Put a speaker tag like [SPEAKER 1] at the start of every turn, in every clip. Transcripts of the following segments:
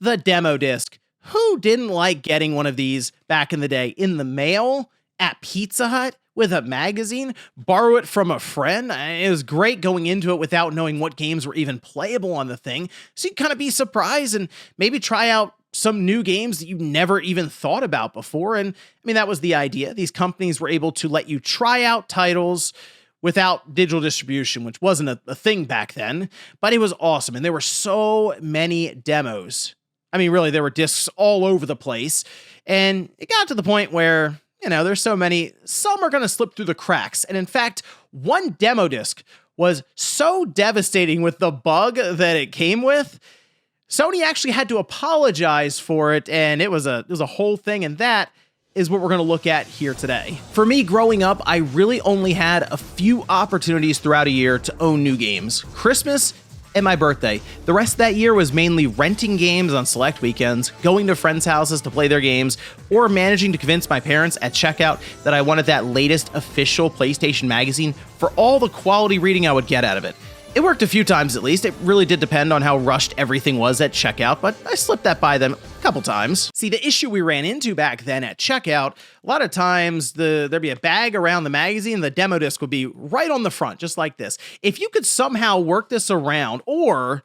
[SPEAKER 1] The demo disc. Who didn't like getting one of these back in the day? In the mail, at Pizza Hut, with a magazine, borrow it from a friend. It was great going into it without knowing what games were even playable on the thing. So you'd kind of be surprised and maybe try out some new games that you never even thought about before. And I mean, that was the idea. These companies were able to let you try out titles without digital distribution, which wasn't a thing back then, but it was awesome. And there were so many demos. I mean, really, there were discs all over the place. And it got to the point where, there's so many, some are going to slip through the cracks. And in fact, one demo disc was so devastating with the bug that it came with, Sony actually had to apologize for it, and it was a whole thing, and that is what we're going to look at here today. For me, growing up, I really only had a few opportunities throughout a year to own new games. Christmas and my birthday. The rest of that year was mainly renting games on select weekends, going to friends' houses to play their games, or managing to convince my parents at checkout that I wanted that latest official PlayStation magazine for all the quality reading I would get out of it. It worked a few times at least. It really did depend on how rushed everything was at checkout, but I slipped that by them a couple times. See, the issue we ran into back then at checkout, a lot of times there'd be a bag around the magazine, the demo disc would be right on the front, just like this. If you could somehow work this around or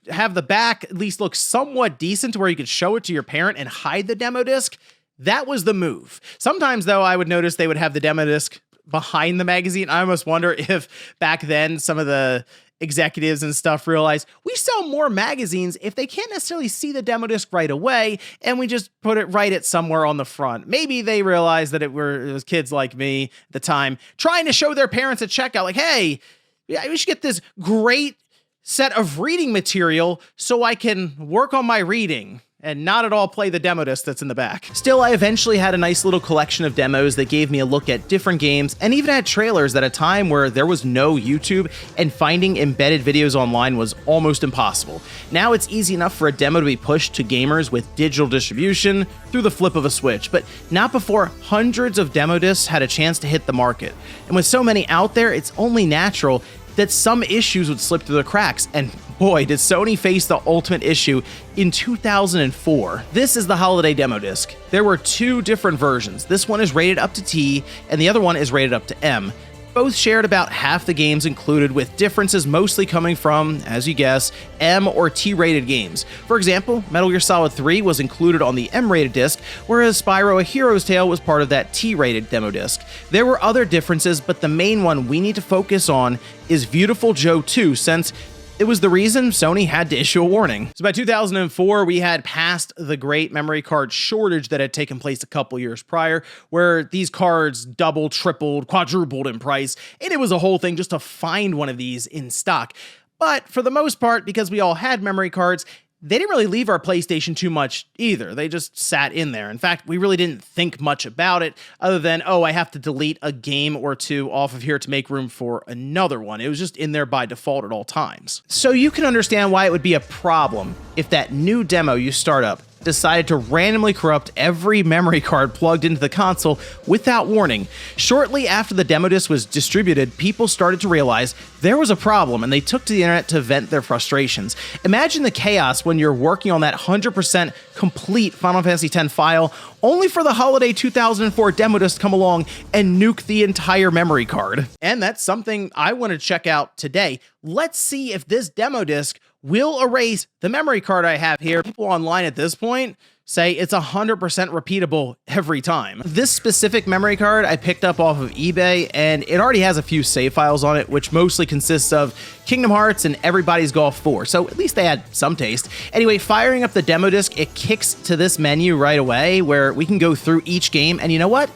[SPEAKER 1] have the back at least look somewhat decent to where you could show it to your parent and hide the demo disc, that was the move. Sometimes, though, I would notice they would have the demo disc behind the magazine. I almost wonder if back then some of the executives and stuff realized we sell more magazines if they can't necessarily see the demo disc right away, and we just put it right at somewhere on the front. Maybe they realized that it was kids like me at the time trying to show their parents at checkout, like, hey, yeah, we should get this great set of reading material so I can work on my reading and not at all play the demo disc that's in the back. Still, I eventually had a nice little collection of demos that gave me a look at different games and even had trailers at a time where there was no YouTube and finding embedded videos online was almost impossible. Now it's easy enough for a demo to be pushed to gamers with digital distribution through the flip of a switch, but not before hundreds of demo discs had a chance to hit the market. And with so many out there, it's only natural that some issues would slip through the cracks, and boy, did Sony face the ultimate issue in 2004. This is the holiday demo disc. There were two different versions. This one is rated up to T, and the other one is rated up to M. Both shared about half the games included, with differences mostly coming from, as you guess, M or T-rated games. For example, Metal Gear Solid 3 was included on the M-rated disc, whereas Spyro: A Hero's Tale was part of that T-rated demo disc. There were other differences, but the main one we need to focus on is Beautiful Joe 2, since it was the reason Sony had to issue a warning. So by 2004, we had passed the great memory card shortage that had taken place a couple years prior, where these cards doubled, tripled, quadrupled in price, and it was a whole thing just to find one of these in stock. But for the most part, because we all had memory cards, they didn't really leave our PlayStation too much either. They just sat in there. In fact, we really didn't think much about it other than, oh, I have to delete a game or two off of here to make room for another one. It was just in there by default at all times. So you can understand why it would be a problem if that new demo you start up decided to randomly corrupt every memory card plugged into the console without warning. Shortly after the demo disc was distributed, people started to realize there was a problem, and they took to the internet to vent their frustrations. Imagine the chaos when you're working on that 100% complete Final Fantasy X file, only for the holiday 2004 demo disc to come along and nuke the entire memory card. And that's something I want to check out today. Let's see if this demo disc will erase the memory card I have here. People online at this point say it's 100% repeatable every time. This specific memory card I picked up off of eBay, and it already has a few save files on it, which mostly consists of Kingdom Hearts and Everybody's Golf 4, so at least they had some taste. Anyway, firing up the demo disc, it kicks to this menu right away where we can go through each game, and you know what?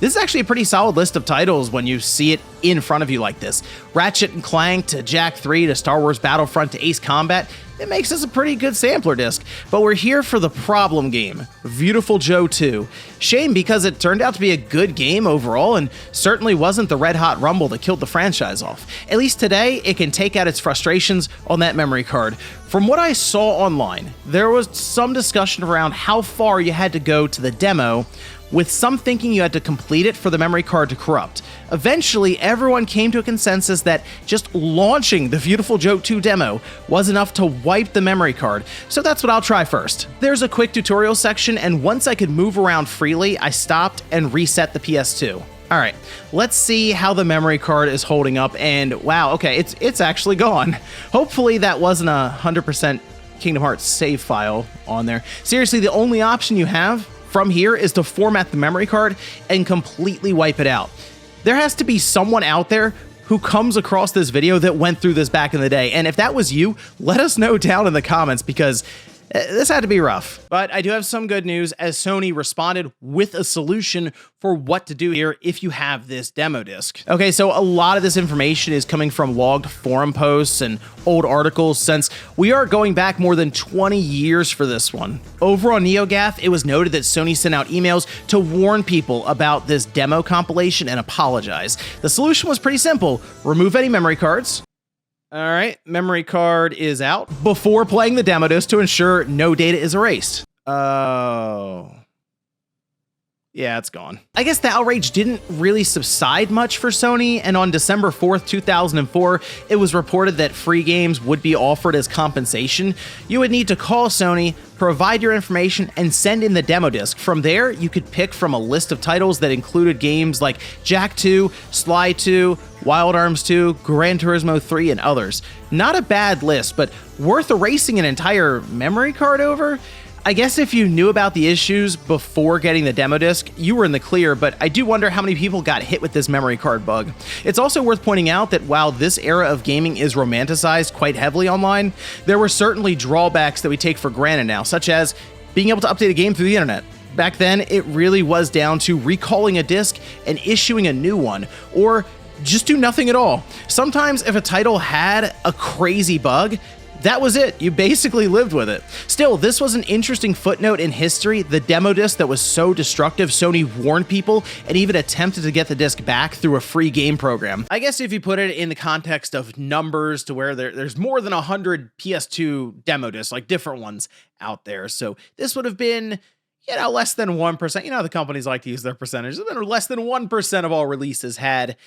[SPEAKER 1] This is actually a pretty solid list of titles when you see it in front of you like this. Ratchet and Clank to Jak 3 to Star Wars Battlefront to Ace Combat. It makes this a pretty good sampler disc. But we're here for the problem game, Beautiful Joe 2. Shame because it turned out to be a good game overall and certainly wasn't the red hot rumble that killed the franchise off. At least today, it can take out its frustrations on that memory card. From what I saw online, there was some discussion around how far you had to go to the demo with some thinking you had to complete it for the memory card to corrupt. Eventually, everyone came to a consensus that just launching the Beautiful Joe 2 demo was enough to wipe the memory card, so that's what I'll try first. There's a quick tutorial section, and once I could move around freely, I stopped and reset the PS2. All right, let's see how the memory card is holding up, and wow, okay, it's actually gone. Hopefully that wasn't a 100% Kingdom Hearts save file on there. Seriously, the only option you have from here is to format the memory card and completely wipe it out. There has to be someone out there who comes across this video that went through this back in the day, and if that was you, let us know down in the comments, because this had to be rough. But I do have some good news, as Sony responded with a solution for what to do here if you have this demo disc. Okay, so a lot of this information is coming from logged forum posts and old articles, since we are going back more than 20 years for this one. Over on NeoGAF, it was noted that Sony sent out emails to warn people about this demo compilation and apologize. The solution was pretty simple: remove any memory cards. All right, memory card is out before playing the demo disc to ensure no data is erased. Oh. Yeah, it's gone. I guess the outrage didn't really subside much for Sony, and on December 4th, 2004, it was reported that free games would be offered as compensation. You would need to call Sony, provide your information, and send in the demo disc. From there, you could pick from a list of titles that included games like Jak 2, Sly 2, Wild Arms 2, Gran Turismo 3, and others. Not a bad list, but worth erasing an entire memory card over? I guess if you knew about the issues before getting the demo disc, you were in the clear, but I do wonder how many people got hit with this memory card bug. It's also worth pointing out that while this era of gaming is romanticized quite heavily online, there were certainly drawbacks that we take for granted now, such as being able to update a game through the internet. Back then, it really was down to recalling a disc and issuing a new one, or just do nothing at all. Sometimes if a title had a crazy bug, that was it. You basically lived with it. Still, this was an interesting footnote in history. The demo disc that was so destructive, Sony warned people and even attempted to get the disc back through a free game program. I guess if you put it in the context of numbers, to where there's more than 100 PS2 demo discs, like different ones out there. So this would have been, less than 1%. The companies like to use their percentages. Less than 1% of all releases had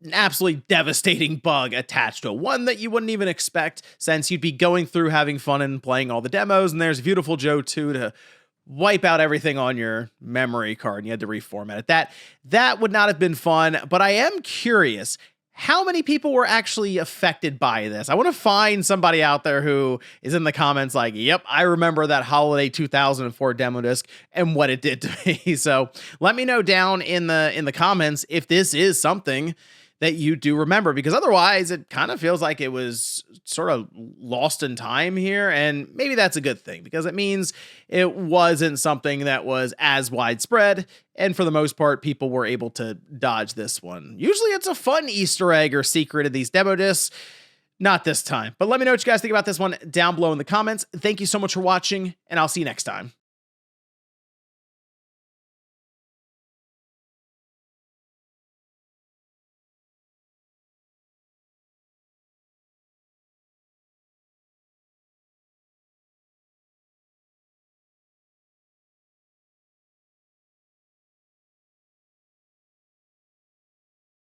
[SPEAKER 1] an absolutely devastating bug attached to it. One that you wouldn't even expect, since you'd be going through having fun and playing all the demos, and there's Beautiful Joe 2 to wipe out everything on your memory card, and you had to reformat it. That would not have been fun, but I am curious how many people were actually affected by this. I want to find somebody out there who is in the comments like, yep, I remember that holiday 2004 demo disc and what it did to me. So let me know down in the comments if this is something that you do remember, because otherwise it kind of feels like it was sort of lost in time here, and maybe that's a good thing, because it means it wasn't something that was as widespread, and for the most part, people were able to dodge this one. Usually it's a fun Easter egg or secret in these demo discs. Not this time. But let me know what you guys think about this one down below in the comments. Thank you so much for watching, and I'll see you next time.